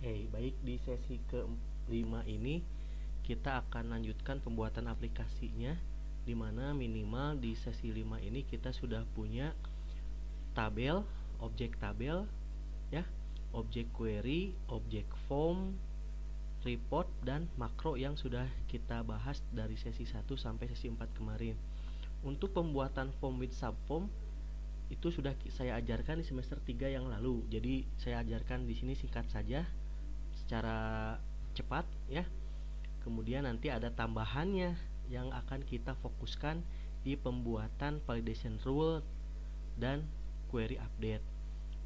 Oke, baik, di sesi ke-5 ini kita akan lanjutkan pembuatan aplikasinya, dimana minimal di sesi 5 ini kita sudah punya tabel, objek tabel, ya, objek query, objek form, report, dan makro yang sudah kita bahas dari sesi 1 sampai sesi 4 kemarin. Untuk pembuatan form with subform itu sudah saya ajarkan di semester 3 yang lalu. Jadi saya ajarkan di sini singkat saja secara cepat ya. Kemudian nanti ada tambahannya yang akan kita fokuskan di pembuatan validation rule dan query update.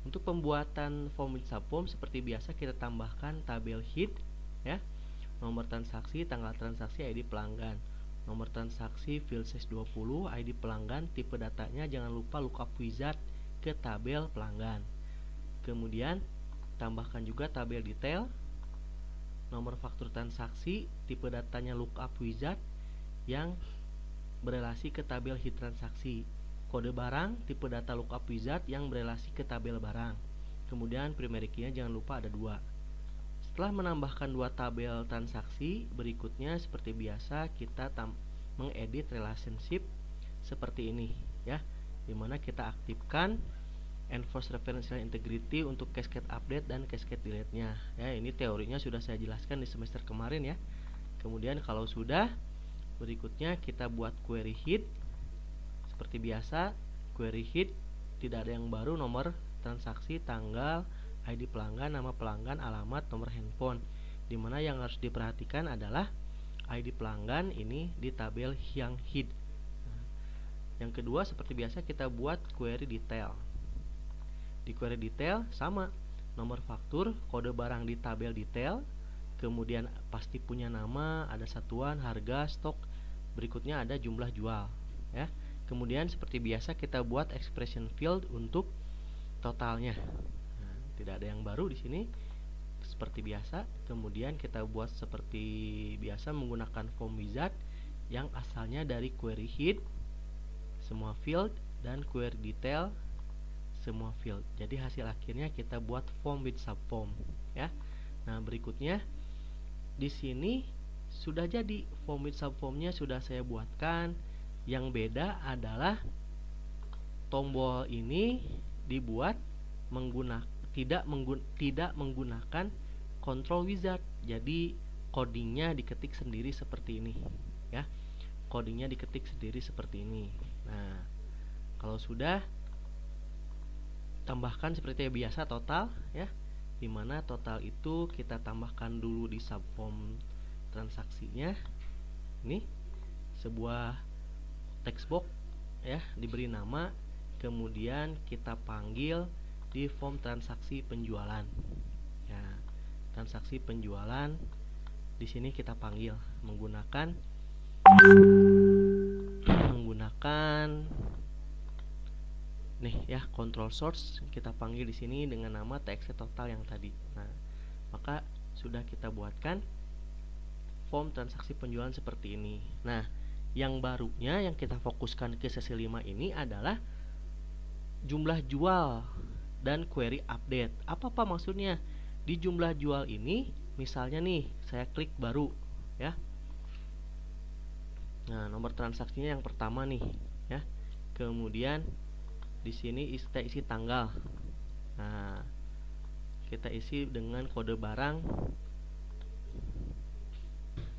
Untuk pembuatan form with subform seperti biasa kita tambahkan tabel head ya, nomor transaksi, tanggal transaksi, ID pelanggan, nomor transaksi, field size 20, ID pelanggan, tipe datanya jangan lupa lookup wizard ke tabel pelanggan. Kemudian tambahkan juga tabel detail, nomor faktur transaksi, tipe datanya lookup wizard yang berelasi ke tabel head transaksi, kode barang, tipe data lookup wizard yang berelasi ke tabel barang. Kemudian primary key-nya jangan lupa ada 2. Setelah menambahkan 2 tabel transaksi, berikutnya seperti biasa kita mengedit relationship seperti ini ya, dimana kita aktifkan enforce referential integrity untuk cascade update dan cascade delete nya ya. Ini teorinya sudah saya jelaskan di semester kemarin ya. Kemudian kalau sudah, berikutnya kita buat query head seperti biasa. Query head tidak ada yang baru, nomor transaksi, tanggal, ID pelanggan, nama pelanggan, alamat, nomor handphone. Dimana yang harus diperhatikan adalah ID pelanggan ini di tabel yang head. Yang kedua seperti biasa kita buat query detail. Di query detail sama, nomor faktur, kode barang di tabel detail, kemudian pasti punya nama, ada satuan, harga, stok, berikutnya ada jumlah jual ya. Kemudian seperti biasa kita buat expression field untuk totalnya. Tidak ada yang baru di sini seperti biasa. Kemudian kita buat seperti biasa menggunakan form wizard yang asalnya dari query head semua field dan query detail semua field. Jadi hasil akhirnya kita buat form with subform ya. Nah, berikutnya di sini sudah jadi form with subformnya sudah saya buatkan. Yang beda adalah tombol ini dibuat tidak menggunakan control wizard. Jadi codingnya diketik sendiri seperti ini ya. Codingnya diketik sendiri seperti ini. Nah, kalau sudah, tambahkan seperti biasa total ya, dimana total itu kita tambahkan dulu di subform transaksinya. Ini sebuah text box ya, diberi nama, kemudian kita panggil di form transaksi penjualan ya. Transaksi penjualan di sini kita panggil menggunakan nih ya, control source kita panggil di sini dengan nama txt total yang tadi. Nah, maka sudah kita buatkan form transaksi penjualan seperti ini. Nah, yang barunya yang kita fokuskan ke sesi 5 ini adalah jumlah jual dan query update. Apa maksudnya? Di jumlah jual ini misalnya nih, saya klik baru ya. Nah, nomor transaksinya yang pertama nih ya. Kemudian di sini kita isi tanggal. Nah, kita isi dengan kode barang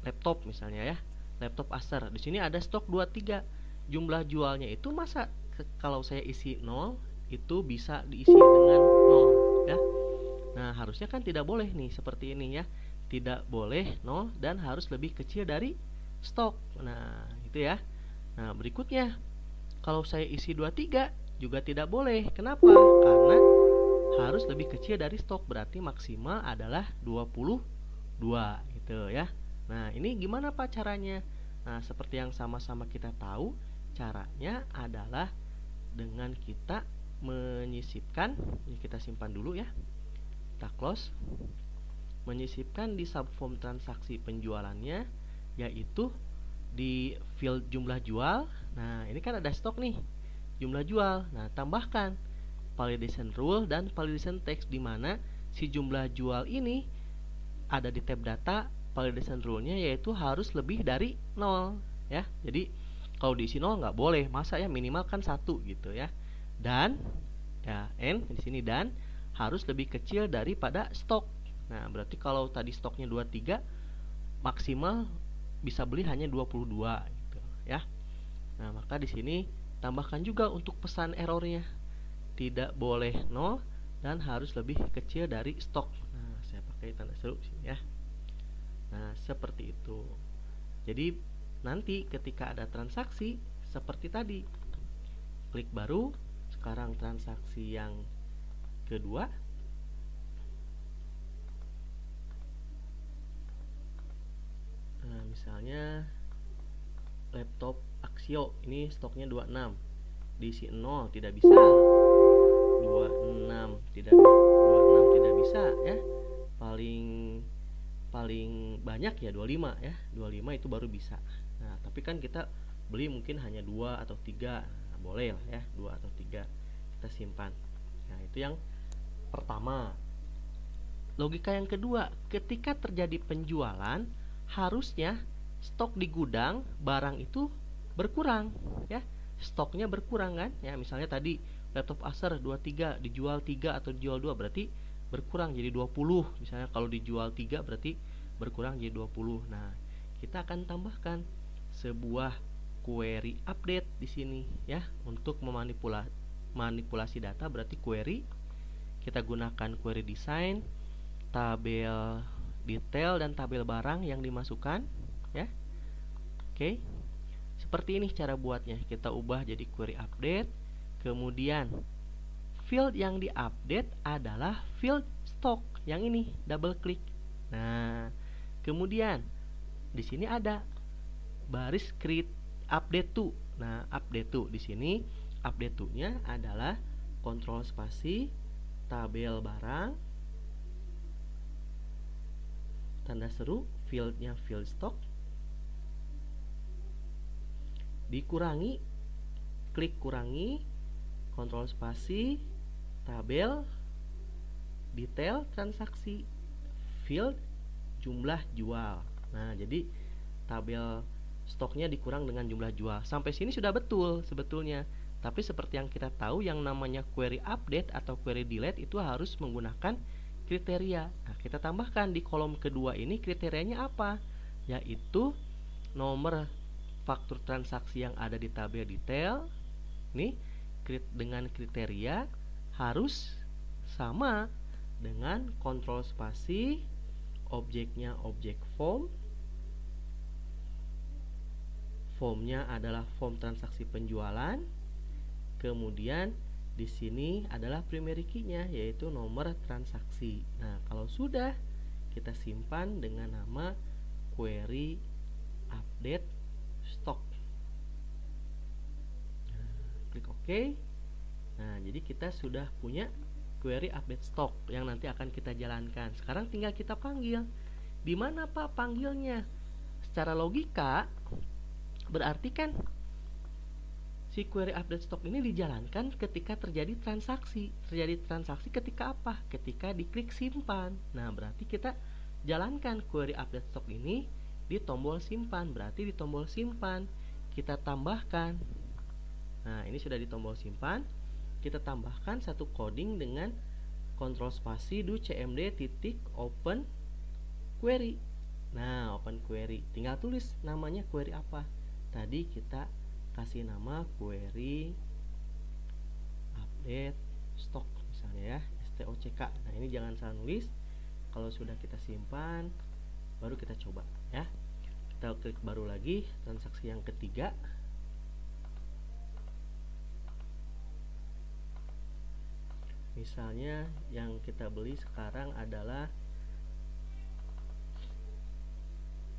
laptop misalnya ya, laptop Acer. Di sini ada stok 23. Jumlah jualnya itu masa kalau saya isi 0 itu bisa diisi dengan 0 ya. Nah, harusnya kan tidak boleh nih seperti ini ya. Tidak boleh 0 dan harus lebih kecil dari stok. Nah, itu ya. Nah, berikutnya kalau saya isi 23 juga tidak boleh. Kenapa? Karena harus lebih kecil dari stok, berarti maksimal adalah 22 gitu ya. Nah, ini gimana Pak caranya? Nah, seperti yang sama-sama kita tahu, caranya adalah dengan kita menyisipkan, ini kita simpan dulu ya. Kita close. Menyisipkan di subform transaksi penjualannya, yaitu di field jumlah jual. Nah, ini kan ada stok nih, jumlah jual. Nah, tambahkan validation rule dan validation text, di mana si jumlah jual ini ada di tab data, validation rule-nya yaitu harus lebih dari 0 ya. Jadi kalau diisi 0 nggak boleh, masa ya, minimal kan 1 gitu ya. Dan ya N di sini, dan harus lebih kecil daripada stok. Nah, berarti kalau tadi stoknya 23, maksimal bisa beli hanya 22 gitu ya. Nah, maka di sini tambahkan juga untuk pesan errornya. Tidak boleh 0 dan harus lebih kecil dari stok. Nah, saya pakai tanda seru sini ya. Nah, seperti itu. Jadi nanti ketika ada transaksi seperti tadi, klik baru, sekarang transaksi yang kedua. Nah, misalnya laptop Axio, ini stoknya 26, diisi 0 tidak bisa, 26 tidak bisa ya. Paling banyak ya 25 ya. 25 itu baru bisa. Nah, tapi kan kita beli mungkin hanya 2 atau 3. Nah, boleh lah ya, 2 atau 3 kita simpan. Nah, itu yang pertama. Logika yang kedua, ketika terjadi penjualan, harusnya stok di gudang barang itu berkurang ya. Stoknya berkurang kan ya. Misalnya tadi laptop Acer 23 dijual 3 atau dijual 2, berarti berkurang jadi 20. Misalnya kalau dijual 3 berarti berkurang jadi 20. Nah, kita akan tambahkan sebuah query update di sini ya, untuk manipulasi data. Berarti query, kita gunakan query design, tabel detail dan tabel barang yang dimasukkan ya. Oke. Seperti ini cara buatnya. Kita ubah jadi query update. Kemudian field yang diupdate adalah field stock yang ini, double klik. Nah, kemudian di sini ada baris create update to. Nah, update to di sini, update to-nya adalah kontrol spasi tabel barang, tanda seru, fieldnya field stock, dikurangi, klik kurangi, kontrol spasi tabel detail transaksi, field jumlah jual. Nah, jadi tabel stoknya dikurang dengan jumlah jual. Sampai sini sudah betul sebetulnya. Tapi seperti yang kita tahu, yang namanya query update atau query delete itu harus menggunakan kriteria. Nah, kita tambahkan di kolom kedua ini kriterianya apa? Yaitu nomor faktur transaksi yang ada di tabel detail. Nih, dengan kriteria harus sama dengan kontrol spasi objeknya objek form. Formnya adalah form transaksi penjualan. Kemudian di sini adalah primary key-nya, yaitu nomor transaksi. Nah, kalau sudah, kita simpan dengan nama query update stock. Nah, klik OK. Nah, jadi kita sudah punya query update stock yang nanti akan kita jalankan. Sekarang tinggal kita panggil. Di mana Pak panggilnya? Secara logika berarti kan si query update stock ini dijalankan ketika terjadi transaksi. Terjadi transaksi ketika apa? Ketika diklik simpan. Nah, berarti kita jalankan query update stock ini di tombol simpan. Berarti di tombol simpan kita tambahkan. Nah, ini sudah di tombol simpan. Kita tambahkan satu coding dengan kontrol spasi do cmd titik open query. Nah, open query, tinggal tulis namanya query apa. Tadi kita kasih nama query update stock misalnya ya, stock. Nah, ini jangan salah nulis. Kalau sudah kita simpan, baru kita coba ya. Kita klik baru lagi, transaksi yang ketiga. Misalnya yang kita beli sekarang adalah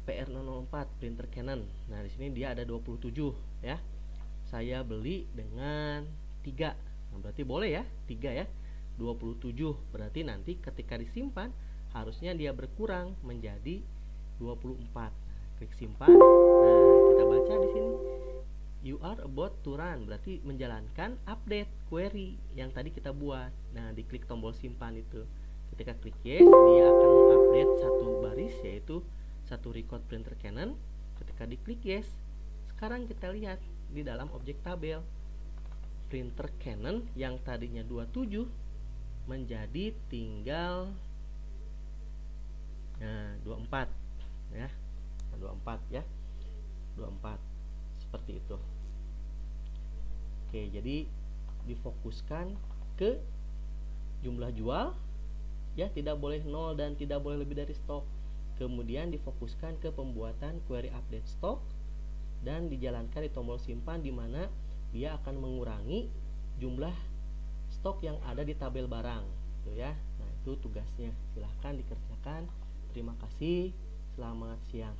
PR004 printer Canon. Nah, di sini dia ada 27 ya. Saya beli dengan 3. Nah, berarti boleh ya, 3 ya. 27 berarti nanti ketika disimpan harusnya dia berkurang menjadi 24. Nah, klik simpan. Nah, kita baca di sini. You are about to run, berarti menjalankan update query yang tadi kita buat. Nah, diklik tombol simpan itu. Ketika klik yes, dia akan mengupdate satu satu record printer Canon. Ketika diklik yes, sekarang kita lihat di dalam objek tabel printer Canon yang tadinya 27 menjadi tinggal 24 ya. 24 ya. 24 seperti itu. Oke, jadi difokuskan ke jumlah jual ya, tidak boleh 0 dan tidak boleh lebih dari stok. Kemudian difokuskan ke pembuatan query update stok dan dijalankan di tombol simpan, di mana dia akan mengurangi jumlah stok yang ada di tabel barang gitu ya. Nah, itu tugasnya. Silahkan dikerjakan. Terima kasih. Selamat siang.